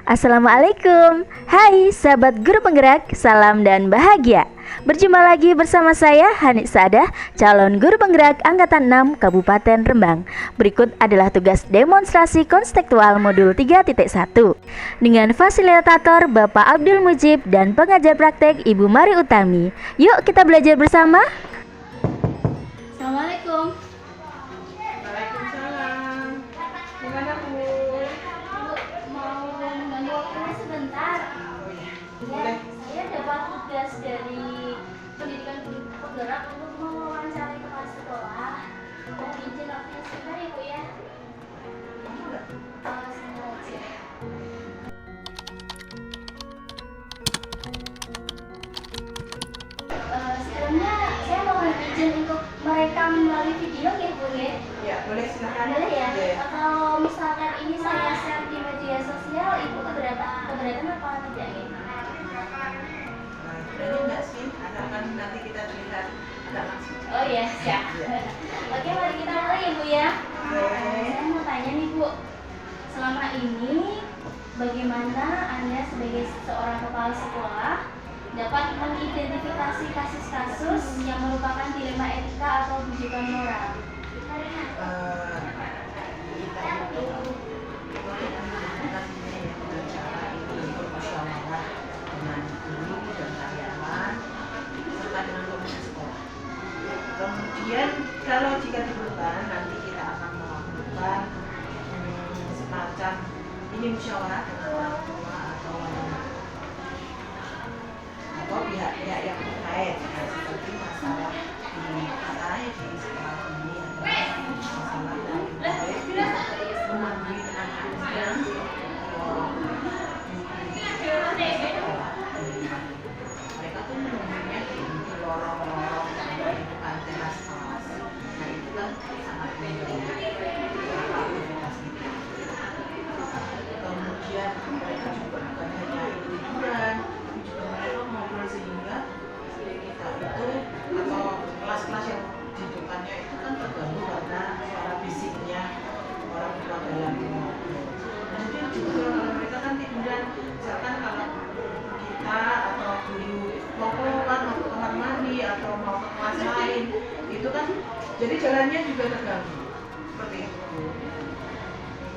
Assalamualaikum. Hai sahabat guru penggerak, salam dan bahagia. Berjumpa lagi bersama saya Hanik Sadah, calon guru penggerak angkatan 6 Kabupaten Rembang. Berikut adalah tugas demonstrasi konstekstual modul 3.1 dengan fasilitator Bapak Abdul Mujib dan pengajar praktek Ibu Mari Utami. Yuk kita belajar bersama. Assalamualaikum. Waalaikumsalam. Gimana Bu? Mau mengganggu waktunya sebentar. Boleh. Saya dapat tugas dari pendidikan guru penggerak untuk mewawancarai kepala sekolah. Mohon izin waktunya sebentar ya Bu ya. Sengaja. Sebelumnya saya mohon izin untuk merekam melalui video ya Bu ya. Ya, boleh silakan. Boleh ya? Ya. Kalau misalkan ini saya share di media sosial, Ibu keberatan apa tidak ya? Berani enggak sih? Asalkan nanti kita terlihat enggak langsung. Oh iya, siap. Oke, mari kita mulai ya Bu ya. Saya mau tanya nih Bu, selama ini bagaimana Anda sebagai seorang kepala sekolah dapat mengidentifikasi kasus-kasus yang merupakan dilema etika atau bujukan moral? Kita itu untuk menggunakannya ya dengan cara ini bermusyawarah dengan guru dan karyawan serta dengan komisi sekolah. Kemudian kalau jika diperlukan nanti kita akan melakukan semacam ini musyawarah dengan orang tua atau pihak-pihak yang terkait seperti masalah di sekolah ini masalah memanggil anak-anaknya mereka tuh menunggunya di lorong-lorong di depan teras kelas. Nah itu kan sangat mengganggu aktivitas kita. Kemudian mereka juga bukan hanya liburan, juga mereka ngobrol sehingga kita itu atau kelas-kelas yang di depannya itu kan terganggu karena suara bisiknya orang tua dalam ngobrol. Kemudian juga kalau mereka kan tiduran, misalkan kalau kita atau guru mau keluar, mau ke kamar mandi atau mau ke kelas lain, itu kan jadi jalannya juga terganggu. Seperti itu.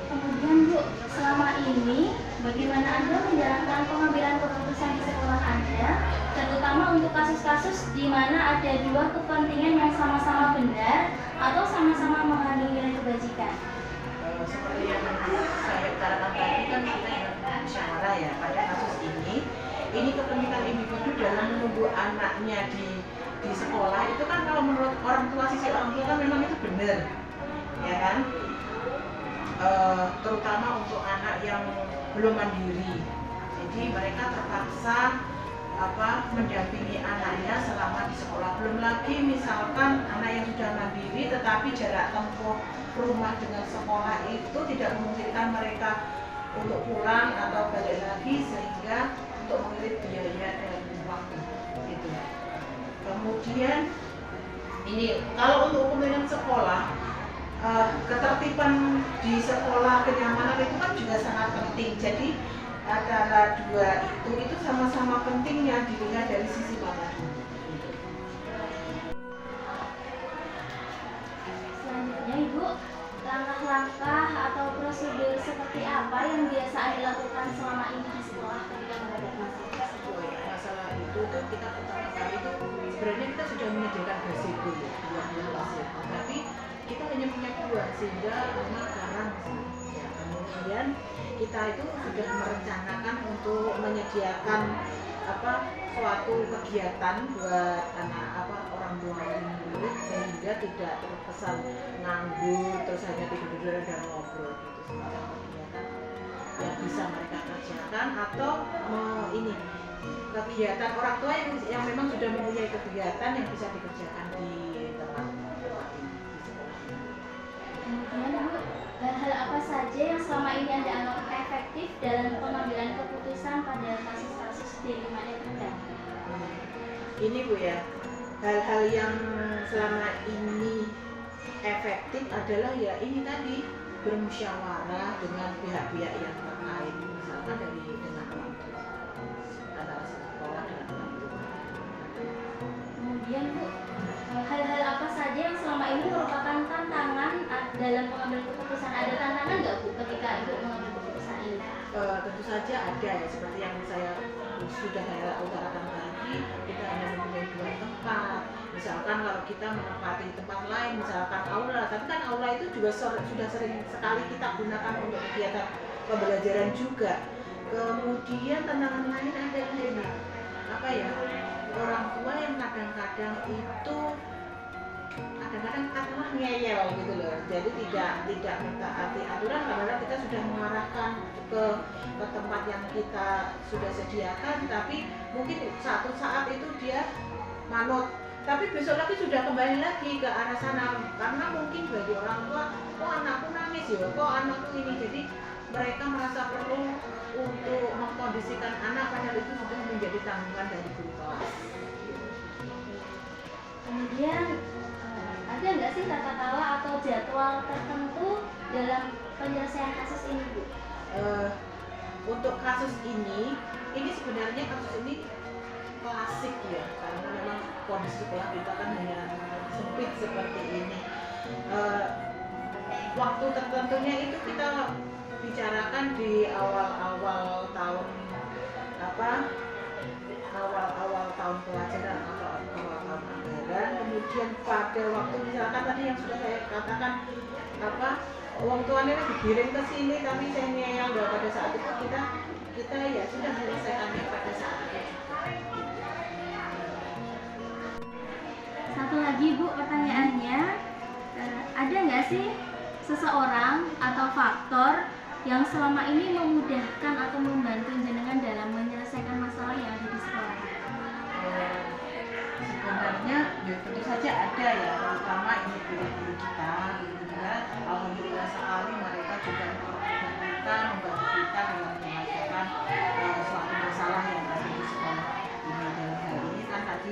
Kemudian Bu, selama ini bagaimana Anda menjalankan pengambilan keputusan di sekolah Anda, terutama untuk kasus-kasus di mana ada dua kepentingan yang sama-sama benar atau sama-sama mengandung nilai kebajikan? Seperti yang saya utarakan tadi kan kita ingin musyawarah ya pada kasus ini kepemilikan individu dalam menunggu anaknya di sekolah itu kan kalau menurut orang tua sisi orang tua kan memang itu benar ya kan. Terutama untuk anak yang belum mandiri, jadi mereka terpaksa mendampingi anaknya selama di sekolah. Belum lagi misalkan anak yang sudah mandiri tetapi jarak tempuh rumah dengan sekolah itu tidak memungkinkan mereka untuk pulang atau balik lagi sehingga untuk mengirit biaya dan waktu gitu. Kemudian ini kalau untuk kepentingan sekolah, ketertiban di sekolah, kenyamanan itu kan juga sangat penting. Jadi antara dua itu sama-sama pentingnya dilihat dari sisi mana. Selanjutnya Ibu, langkah-langkah atau prosedur seperti apa yang biasa Anda lakukan selama ini di sekolah ketika menghadapi masalah tersebut? Masalah itu tuh kita pertama kali itu sebenarnya kita sudah menyediakan gazebo 20 gazebo, tapi kita hanya punya 2 sehingga memang karang ya. Kemudian kita itu sudah merencanakan untuk menyediakan suatu kegiatan buat orang tua murid sehingga tidak terkesan nganggur terus hanya tidur-tiduran dan ngobrol gitu. Semacam kegiatan yang bisa mereka kerjakan atau kegiatan orang tua yang memang sudah mempunyai kegiatan yang bisa dikerjakan di tempat ini di sekolah. Kemudian Bu, hal-hal apa saja yang selama ini Anda anggap efektif dalam pengambilan keputusan pada kasus-kasus dilema etika? Ini Bu ya, hal-hal yang selama ini efektif adalah ya ini tadi bermusyawarah dengan pihak-pihak yang terkait. misalkan dari dengan orang tua antara sekolah dan orang tua. Kemudian Bu, hal-hal apa saja yang selama ini merupakan tantangan dalam mengambil keputusan? Ada tantangan nggak Bu ketika Ibu mengambil keputusan ini? Tentu saja ada ya, seperti yang sudah saya utarakan tadi, kita hanya mempunyai 2 tempat. Misalkan kalau kita menempati tempat lain, misalkan aula, tapi kan aula itu juga sudah sering sekali kita gunakan untuk kegiatan pembelajaran juga. Kemudian tantangan lain ada ini, apa ya, orang tua yang kadang-kadang itu katakanlah ngeyel gitu loh, jadi tidak mentaati aturan, karena kita sudah mengarahkan ke tempat yang kita sudah sediakan, tapi mungkin satu saat itu dia manut, tapi besok lagi sudah kembali lagi ke arah sana, karena mungkin bagi orang tua, kok anakku nangis ya, kok anakku ini, jadi mereka merasa perlu untuk mengkondisikan anak, padahal itu sudah menjadi tanggungan dari guru kelas. Kemudian ada nggak sih tata cara atau jadwal tertentu dalam penyelesaian kasus ini Bu? Untuk kasus ini sebenarnya kasus ini klasik ya, karena memang kondisi sekolah kita kan hanya sempit seperti ini. Waktu tertentunya itu kita bicarakan di awal-awal tahun pelajaran atau awal tahun anggaran. Kemudian pada waktu misalkan tadi yang sudah saya katakan uang tuanya digiring ke sini, tapi saya ngeyel, pada saat itu kita ya sudah menyelesaikannya pada saat itu. Satu lagi Bu, pertanyaannya, ada nggak sih seseorang atau faktor yang selama ini memudahkan atau membantu jenengan dalam menyelesaikan masalah yang ada di sekolah? Sebenarnya ya tentu saja ada ya, terutama ini guru-guru kita ya. Alhamdulillah sekali mereka juga membantu kita dalam menyelesaikan suatu masalah yang ada di sekolah ini. Dalam hal ini kan tadi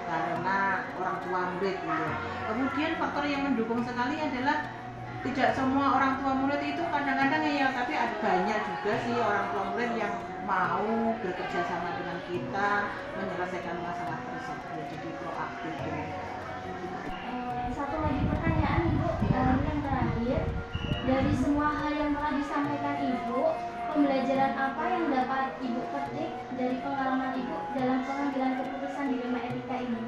karena orang tua murid gitu. Kemudian faktor yang mendukung sekali adalah tidak semua orang tua murid itu kadang-kadang ya, tapi ada banyak juga sih orang tua murid yang mau bekerja sama dengan kita menyelesaikan masalah tersebut, jadi proaktif. Satu lagi pertanyaan Ibu, yang terakhir, dari semua hal yang telah disampaikan Ibu, pembelajaran apa yang dapat Ibu petik dari pengalaman Ibu dalam pengambilan keputusan di Dilema Etika ini?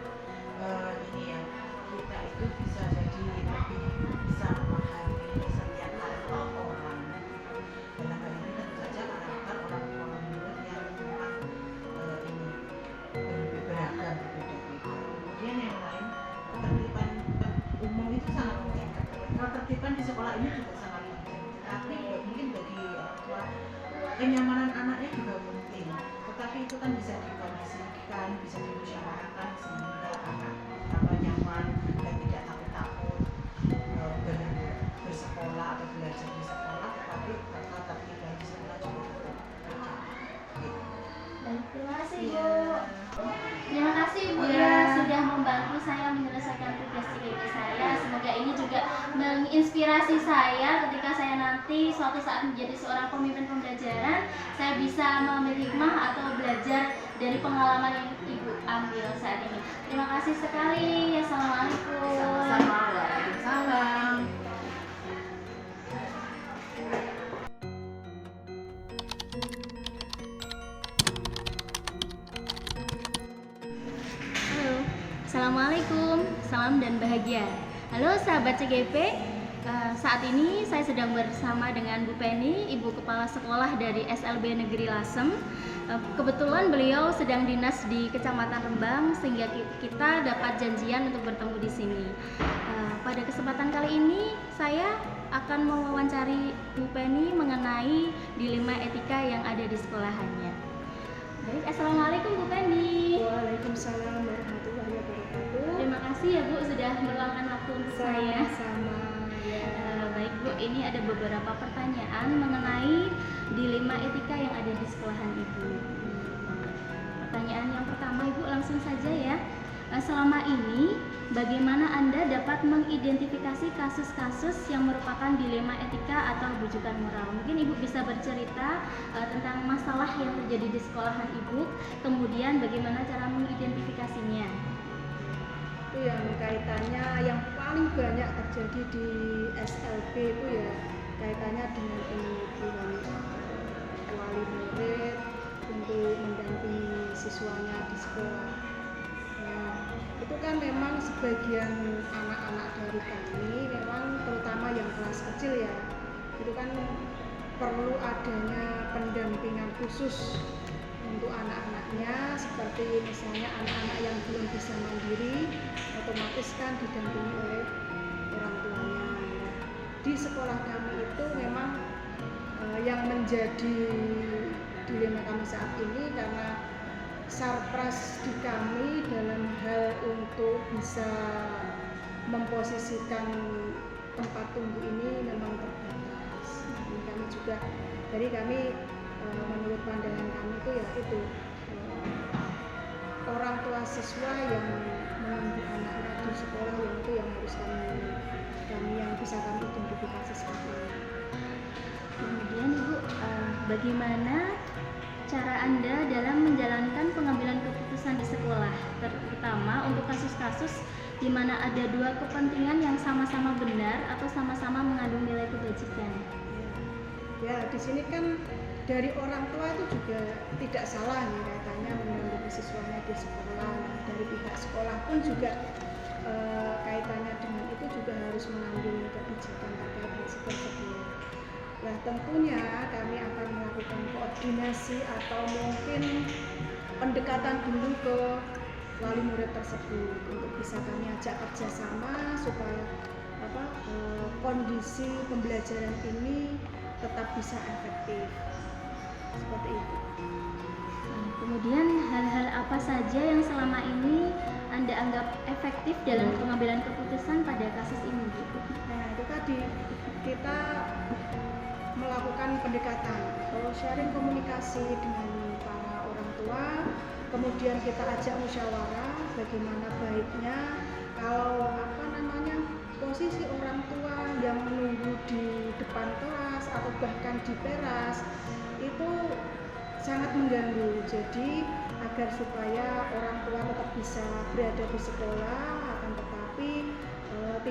Ini ya, kita itu bisa jadi lebih bisa memahami setiap karakter orang. Dalam hal ini tentu saja karakter orang tua murid yang memang ini beragam, berbeda-beda. Kemudian yang lain, ketertiban umum itu sangat penting. Ketertiban di sekolah ini juga sangat penting. Tapi mungkin bagi orang tua kenyamanan anaknya juga penting. Tetapi itu kan bisa dikondisikan, bisa dimusyawarahkan sehingga anak nyaman dan tidak takut-takut bersekolah atau belajar di sekolah, tetapi ketertiban di sekolah juga tetap terjaga. Baik, terima kasih Bu. Iya. Terima kasih Bu Iya. ya sudah membantu saya menyelesaikan tugas CGP saya. Semoga ini juga menginspirasi saya ketika saya nanti suatu saat menjadi seorang pemimpin pembelajaran, saya bisa mengambil hikmah atau belajar dari pengalaman yang Ibu ambil saat ini. Terima kasih sekali. Assalamualaikum. Sama-sama, waalaikumsalam. Halo, Assalamualaikum, salam dan bahagia. Halo sahabat CGP, saat ini saya sedang bersama dengan Bu Penny, Ibu Kepala Sekolah dari SLB Negeri Lasem. Kebetulan beliau sedang dinas di Kecamatan Rembang, sehingga kita dapat janjian untuk bertemu di sini. Pada kesempatan kali ini, saya akan mewawancari Bu Penny mengenai dilema etika yang ada di sekolahannya. Baik, Assalamualaikum Bu Penny. Waalaikumsalam warahmatullahi wabarakatuh. Terima kasih ya Bu sudah meluangkan waktu untuk saya. Sama ya. Baik Bu, ini ada beberapa pertanyaan mengenai dilema etika yang ada di sekolahan Ibu. Pertanyaan yang pertama Ibu, langsung saja ya. selama ini bagaimana Anda dapat mengidentifikasi kasus-kasus yang merupakan dilema etika atau bujukan moral? Mungkin Ibu bisa bercerita tentang masalah yang terjadi di sekolahan Ibu, kemudian bagaimana cara mengidentifikasinya. Itu yang kaitannya yang paling banyak terjadi di SLB itu ya kaitannya dengan penyuluhan wali murid untuk mendampingi siswanya di sekolah. Nah, itu kan memang sebagian anak-anak dari kami memang terutama yang kelas kecil ya itu kan perlu adanya pendampingan khusus untuk anak-anaknya, seperti misalnya anak-anak yang belum bisa mandiri otomatis kan didampingi oleh orang tuanya. Di sekolah kami itu memang yang menjadi dilema kami saat ini karena sarpras di kami dalam hal untuk bisa memposisikan tempat tunggu ini memang terbatas. Ini kami juga dari kami menurut pandangan kami itu ya itu orang tua siswa yang menunggu anak-anak di sekolah yang itu yang harus kami yang bisa kami identifikasi seperti ini. Kemudian Ibu, bagaimana cara Anda dalam menjalankan pengambilan keputusan di sekolah, terutama untuk kasus-kasus di mana ada dua kepentingan yang sama-sama benar atau sama-sama mengandung nilai kebajikan? Ya, di sini kan dari orang tua itu juga tidak salah nih katanya mendampingi siswanya di sekolah. Dari pihak sekolah pun juga kaitannya dengan itu juga harus mengambil kebijakan terkait hal tersebut. Nah, tentunya kami akan melakukan koordinasi atau mungkin pendekatan dulu ke wali murid tersebut untuk bisa kami ajak kerjasama supaya kondisi pembelajaran ini tetap bisa efektif seperti itu. Kemudian hal-hal apa saja yang selama ini Anda anggap efektif dalam pengambilan keputusan pada kasus ini, Bu? Nah, itu tadi kita melakukan pendekatan atau sharing komunikasi dengan para orang tua, kemudian kita ajak musyawarah bagaimana baiknya kalau posisi orang tua yang menunggu di depan kelas atau bahkan di teras itu sangat mengganggu. Jadi agar supaya orang tua tetap bisa berada di sekolah akan tetapi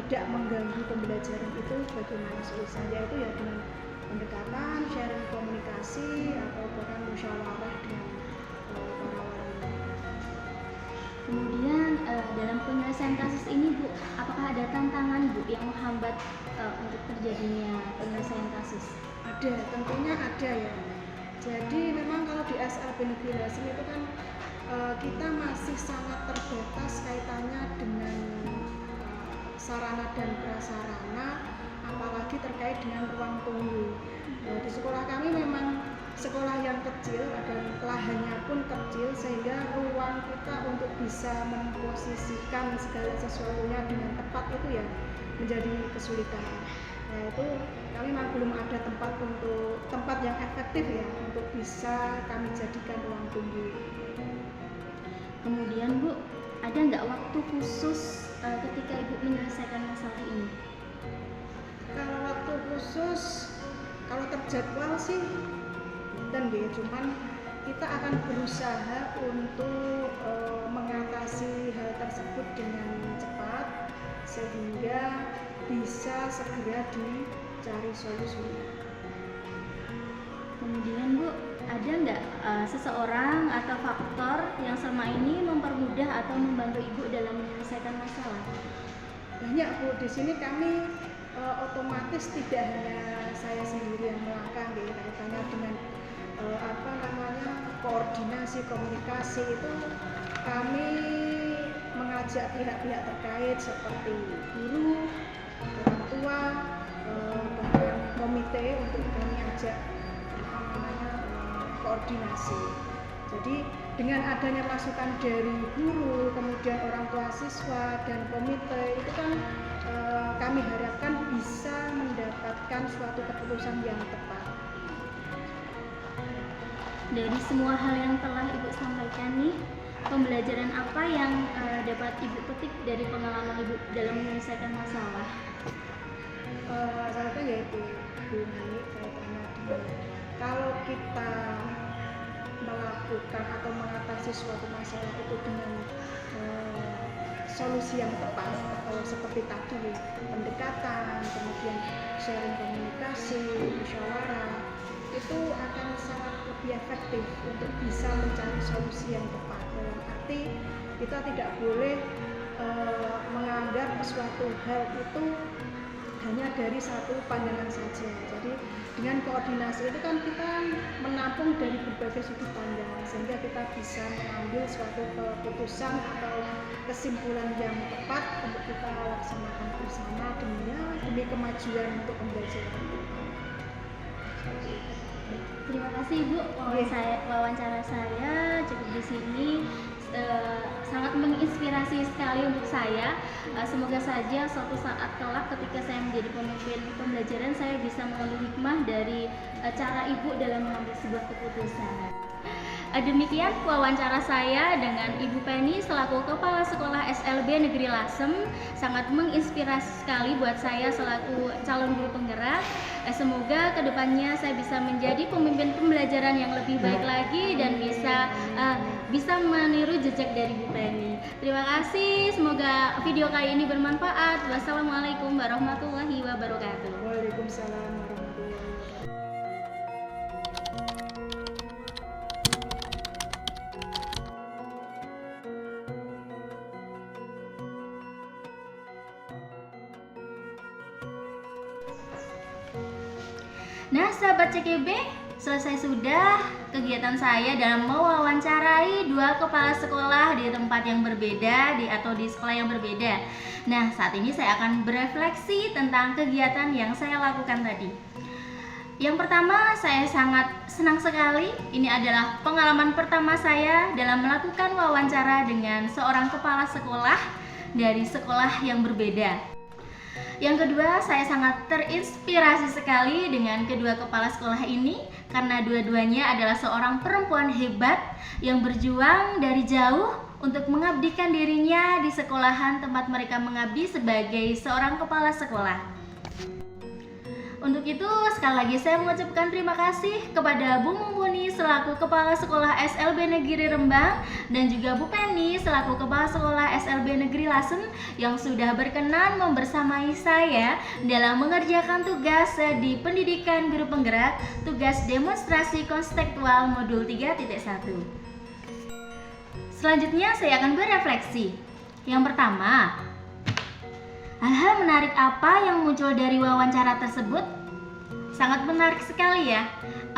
tidak mengganggu pembelajaran itu, bagaimana solusinya, yaitu ya dengan pendekatan, sharing komunikasi atau bahkan musyawarah dengan para wali. Kemudian dalam penyelesaian kasus ini, Bu, apakah ada tantangan, Bu, yang menghambat untuk terjadinya penyelesaian kasus? Ada, tentunya ada ya. Jadi memang kalau di SLB Negeri Lasem itu kan kita masih sangat terbatas kaitannya dengan sarana dan prasarana, apalagi terkait dengan ruang tunggu. Di sekolah kami memang sekolah yang kecil dan lahannya pun kecil sehingga ruang kita untuk bisa memposisikan segala sesuatunya dengan tepat itu ya menjadi kesulitan. Nah, itu kami memang belum ada tempat yang efektif ya untuk bisa kami jadikan ruang tunggu. Kemudian, Bu, ada nggak waktu khusus ketika Ibu menyelesaikan masalah ini? Kalau waktu khusus, kalau terjadwal sih dan cuman kita akan berusaha untuk mengatasi hal tersebut dengan cepat sehingga bisa segera dicari solusinya. Kemudian, Bu, ada nggak seseorang atau faktor yang selama ini mempermudah atau membantu Ibu dalam menyelesaikan masalah? Banyak, Bu. Di sini kami otomatis tidak hanya saya sendiri yang melangkah kaitannya dengan koordinasi komunikasi itu kami mengajak pihak-pihak terkait seperti guru, orang tua, bahkan komite untuk kami ajak koordinasi. Jadi dengan adanya masukan dari guru, kemudian orang tua siswa dan komite itu kan kami harapkan bisa mendapatkan suatu keputusan yang tepat. Dari semua hal yang telah Ibu sampaikan nih, pembelajaran apa yang dapat Ibu petik dari pengalaman Ibu dalam menyelesaikan masalah? Salah satu yaitu Bu Hani, kaitannya dengan kalau kita melakukan atau mengatasi suatu masalah itu dengan solusi yang tepat, atau seperti tadi pendekatan, kemudian sharing komunikasi, musyawarah, itu akan sangat lebih efektif untuk bisa mencari solusi yang tepat. Dalam arti kita tidak boleh menganggap suatu hal itu hanya dari satu pandangan saja. Jadi dengan koordinasi itu kan kita menampung dari berbagai sudut pandang, sehingga kita bisa mengambil suatu keputusan atau kesimpulan yang tepat untuk kita laksanakan bersama demi kemajuan untuk pembelajaran kita. Terima kasih Ibu, wawancara saya cukup di sini. Sangat menginspirasi sekali untuk saya. Semoga saja suatu saat kelak ketika saya menjadi pemimpin pembelajaran, saya bisa mengambil hikmah dari cara Ibu dalam mengambil sebuah keputusan. Demikian wawancara saya dengan Ibu Penny selaku Kepala Sekolah SLB Negeri Lasem. Sangat menginspirasi sekali buat saya selaku calon guru penggerak. Semoga kedepannya saya bisa menjadi pemimpin pembelajaran yang lebih baik lagi dan bisa meniru jejak dari Bu Penny. Terima kasih, semoga video kali ini bermanfaat. Wassalamualaikum warahmatullahi wabarakatuh. Waalaikumsalam warahmatullahi wabarakatuh. Nah, sahabat CKB, selesai sudah kegiatan saya dalam mewawancarai dua kepala sekolah di tempat yang berbeda atau di sekolah yang berbeda. Nah, saat ini saya akan berefleksi tentang kegiatan yang saya lakukan tadi. Yang pertama, saya sangat senang sekali. Ini adalah pengalaman pertama saya dalam melakukan wawancara dengan seorang kepala sekolah dari sekolah yang berbeda. Yang kedua, saya sangat terinspirasi sekali dengan kedua kepala sekolah ini karena dua-duanya adalah seorang perempuan hebat yang berjuang dari jauh untuk mengabdikan dirinya di sekolahan tempat mereka mengabdi sebagai seorang kepala sekolah. Untuk itu, sekali lagi saya mengucapkan terima kasih kepada Bu Mumpuni selaku Kepala Sekolah SLB Negeri Rembang dan juga Bu Penny selaku Kepala Sekolah SLB Negeri Lasem yang sudah berkenan membersamai saya dalam mengerjakan tugas di Pendidikan Guru Penggerak, tugas demonstrasi konstekstual modul 3.1. Selanjutnya saya akan berefleksi. Yang pertama, hal-hal menarik apa yang muncul dari wawancara tersebut? Sangat menarik sekali ya,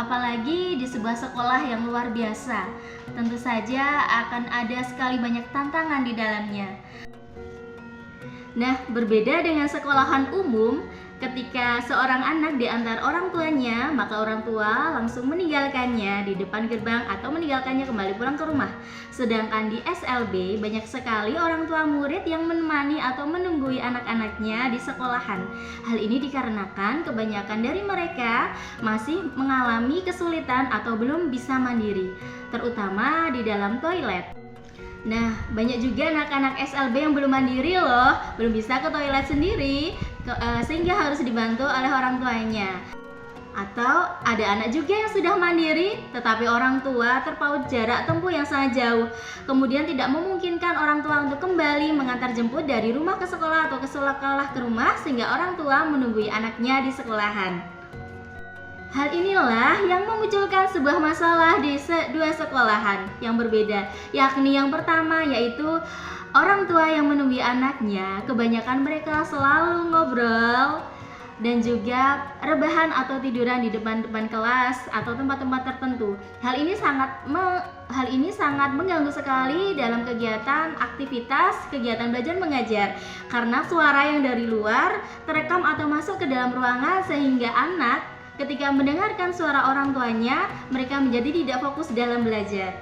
apalagi di sebuah sekolah yang luar biasa. Tentu saja akan ada sekali banyak tantangan di dalamnya. Nah, berbeda dengan sekolahan umum, ketika seorang anak diantar orang tuanya, maka orang tua langsung meninggalkannya di depan gerbang atau meninggalkannya kembali pulang ke rumah. Sedangkan di SLB banyak sekali orang tua murid yang menemani atau menunggui anak-anaknya di sekolahan. Hal ini dikarenakan kebanyakan dari mereka masih mengalami kesulitan atau belum bisa mandiri, terutama di dalam toilet. Nah, banyak juga anak-anak SLB yang belum mandiri loh, belum bisa ke toilet sendiri, sehingga harus dibantu oleh orang tuanya. Atau ada anak juga yang sudah mandiri, tetapi orang tua terpaut jarak tempuh yang sangat jauh, kemudian tidak memungkinkan orang tua untuk kembali mengantar jemput dari rumah ke sekolah atau ke sekolah ke rumah, sehingga orang tua menunggui anaknya di sekolahan. Hal inilah yang memunculkan sebuah masalah di dua sekolahan yang berbeda, yakni yang pertama yaitu orang tua yang menunggui anaknya, kebanyakan mereka selalu ngobrol dan juga rebahan atau tiduran di depan kelas atau tempat-tempat tertentu. Hal ini sangat mengganggu sekali dalam kegiatan belajar mengajar karena suara yang dari luar terekam atau masuk ke dalam ruangan, sehingga anak ketika mendengarkan suara orang tuanya, mereka menjadi tidak fokus dalam belajar.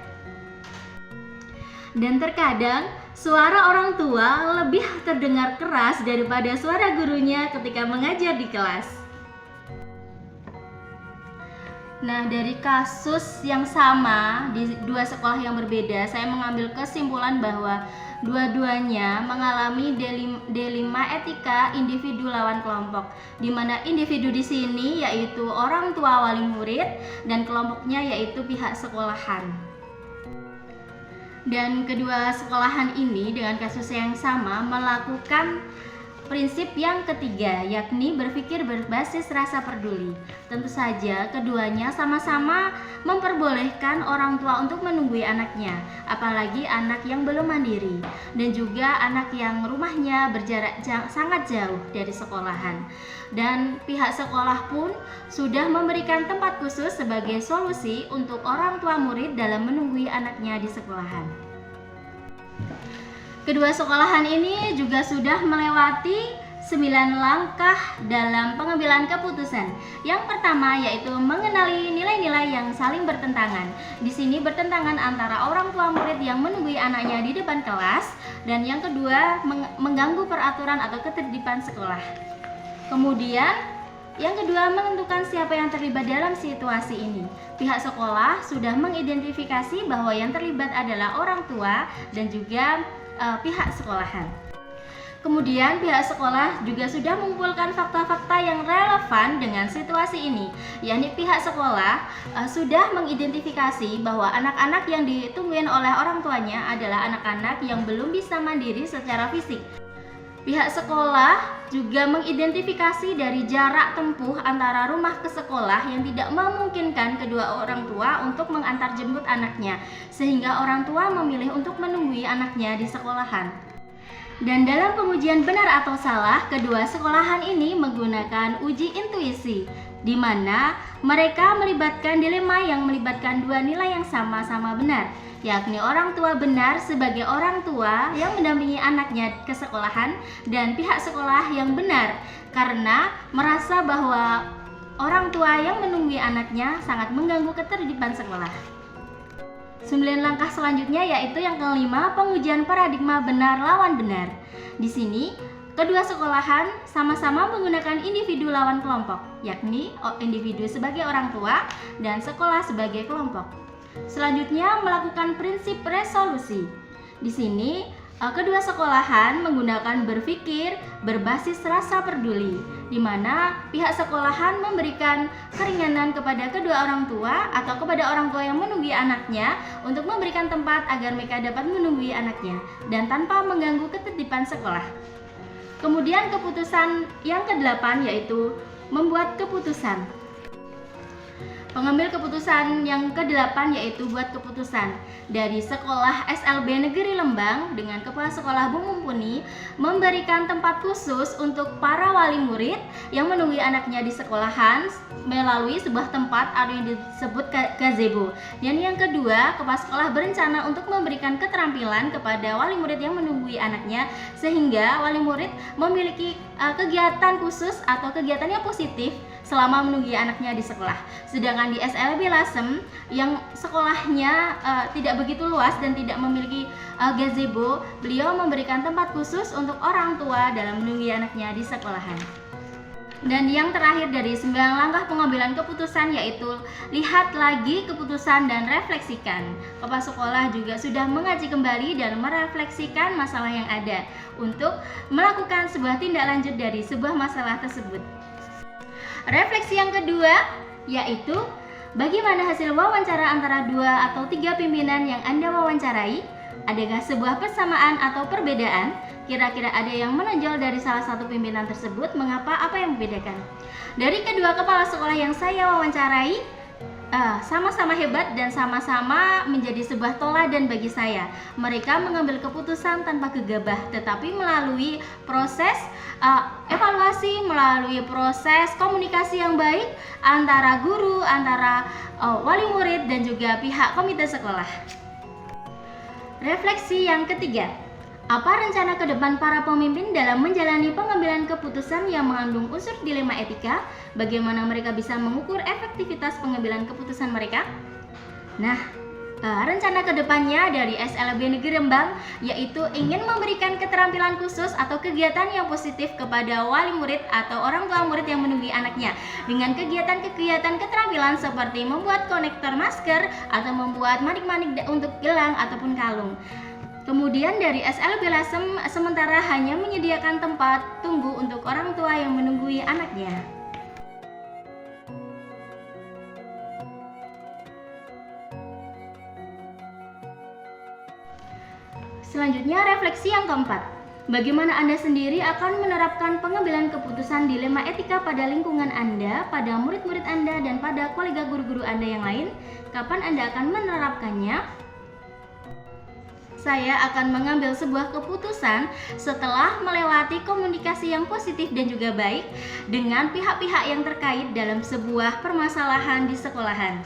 Dan terkadang suara orang tua lebih terdengar keras daripada suara gurunya ketika mengajar di kelas. Nah, dari kasus yang sama di dua sekolah yang berbeda, saya mengambil kesimpulan bahwa dua-duanya mengalami D5 etika individu lawan kelompok, di mana individu di sini yaitu orang tua wali murid dan kelompoknya yaitu pihak sekolahan. Dan kedua sekolahan ini dengan kasus yang sama melakukan prinsip yang ketiga, yakni berpikir berbasis rasa peduli. Tentu saja keduanya sama-sama memperbolehkan orang tua untuk menunggui anaknya, apalagi anak yang belum mandiri dan juga anak yang rumahnya berjarak sangat jauh dari sekolahan. Dan pihak sekolah pun sudah memberikan tempat khusus sebagai solusi untuk orang tua murid dalam menunggui anaknya di sekolahan. Kedua sekolahan ini juga sudah melewati 9 langkah dalam pengambilan keputusan. Yang pertama yaitu mengenali nilai-nilai yang saling bertentangan. Di sini bertentangan antara orang tua murid yang menunggui anaknya di depan kelas, dan yang kedua mengganggu peraturan atau ketertiban sekolah. Kemudian yang kedua, menentukan siapa yang terlibat dalam situasi ini. Pihak sekolah sudah mengidentifikasi bahwa yang terlibat adalah orang tua dan juga pihak sekolahan. Kemudian pihak sekolah juga sudah mengumpulkan fakta-fakta yang relevan dengan situasi ini, yakni pihak sekolah sudah mengidentifikasi bahwa anak-anak yang ditungguin oleh orang tuanya adalah anak-anak yang belum bisa mandiri secara fisik. Pihak sekolah juga mengidentifikasi dari jarak tempuh antara rumah ke sekolah yang tidak memungkinkan kedua orang tua untuk mengantar jemput anaknya, sehingga orang tua memilih untuk menunggui anaknya di sekolahan. Dan dalam pengujian benar atau salah, kedua sekolahan ini menggunakan uji intuisi, di mana mereka melibatkan dilema yang melibatkan dua nilai yang sama-sama benar, yakni orang tua benar sebagai orang tua yang mendampingi anaknya ke sekolahan, dan pihak sekolah yang benar karena merasa bahwa orang tua yang menunggui anaknya sangat mengganggu ketertiban sekolah. 9 langkah selanjutnya yaitu yang kelima, pengujian paradigma benar lawan benar. Di sini kedua sekolahan sama-sama menggunakan individu lawan kelompok, yakni individu sebagai orang tua dan sekolah sebagai kelompok. Selanjutnya melakukan prinsip resolusi. Di sini kedua sekolahan menggunakan berpikir berbasis rasa peduli, di mana pihak sekolahan memberikan keringanan kepada kedua orang tua atau kepada orang tua yang menunggui anaknya untuk memberikan tempat agar mereka dapat menunggui anaknya dan tanpa mengganggu ketertiban sekolah. Kemudian keputusan yang ke-8 yaitu membuat keputusan. Pengambil keputusan yang ke-8 yaitu buat keputusan. Dari Sekolah SLB Negeri Lembang dengan Kepala Sekolah Bu Mumpuni memberikan tempat khusus untuk para wali murid yang menunggui anaknya di sekolahan melalui sebuah tempat atau yang disebut gazebo. Dan yang kedua, Kepala Sekolah berencana untuk memberikan keterampilan kepada wali murid yang menunggui anaknya sehingga wali murid memiliki kegiatan khusus atau kegiatan yang positif selama menunggui anaknya di sekolah. Sedangkan di SLB Lasem yang sekolahnya tidak begitu luas dan tidak memiliki gazebo, beliau memberikan tempat khusus untuk orang tua dalam menunggui anaknya di sekolahan. Dan yang terakhir dari 9 langkah pengambilan keputusan yaitu lihat lagi keputusan dan refleksikan. Kepala sekolah juga sudah mengaji kembali dan merefleksikan masalah yang ada untuk melakukan sebuah tindak lanjut dari sebuah masalah tersebut. Refleksi yang kedua yaitu bagaimana hasil wawancara antara 2 atau 3 pimpinan yang Anda wawancarai? Adakah sebuah persamaan atau perbedaan? Kira-kira ada yang menonjol dari salah satu pimpinan tersebut? Mengapa? Apa yang membedakan? Dari kedua kepala sekolah yang saya wawancarai, sama-sama hebat dan sama-sama menjadi sebuah teladan bagi saya. Mereka mengambil keputusan tanpa gegabah, tetapi melalui proses evaluasi, melalui proses komunikasi yang baik antara guru, antara wali murid dan juga pihak komite sekolah. Refleksi yang ketiga, apa rencana ke depan para pemimpin dalam menjalani pengambilan keputusan yang mengandung unsur dilema etika? Bagaimana mereka bisa mengukur efektivitas pengambilan keputusan mereka? Nah, rencana kedepannya dari SLB Negeri Rembang yaitu ingin memberikan keterampilan khusus atau kegiatan yang positif kepada wali murid atau orang tua murid yang menunggui anaknya dengan kegiatan-kegiatan keterampilan seperti membuat konektor masker atau membuat manik-manik untuk gelang ataupun kalung. Kemudian dari SLB Lasem sementara hanya menyediakan tempat tunggu untuk orang tua yang menunggui anaknya. Selanjutnya refleksi yang keempat. Bagaimana Anda sendiri akan menerapkan pengambilan keputusan dilema etika pada lingkungan Anda, pada murid-murid Anda, dan pada kolega guru-guru Anda yang lain? Kapan Anda akan menerapkannya? Saya akan mengambil sebuah keputusan setelah melewati komunikasi yang positif dan juga baik dengan pihak-pihak yang terkait dalam sebuah permasalahan di sekolahan.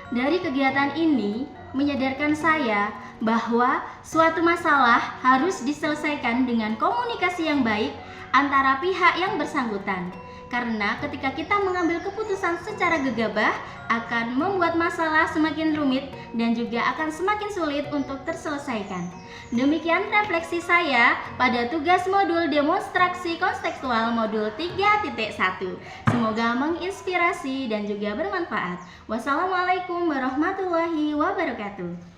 Dari kegiatan ini menyadarkan saya bahwa suatu masalah harus diselesaikan dengan komunikasi yang baik antara pihak yang bersangkutan. Karena ketika kita mengambil keputusan secara gegabah akan membuat masalah semakin rumit dan juga akan semakin sulit untuk terselesaikan. Demikian refleksi saya pada tugas modul demonstrasi kontekstual modul 3.1. Semoga menginspirasi dan juga bermanfaat. Wassalamualaikum warahmatullahi wabarakatuh.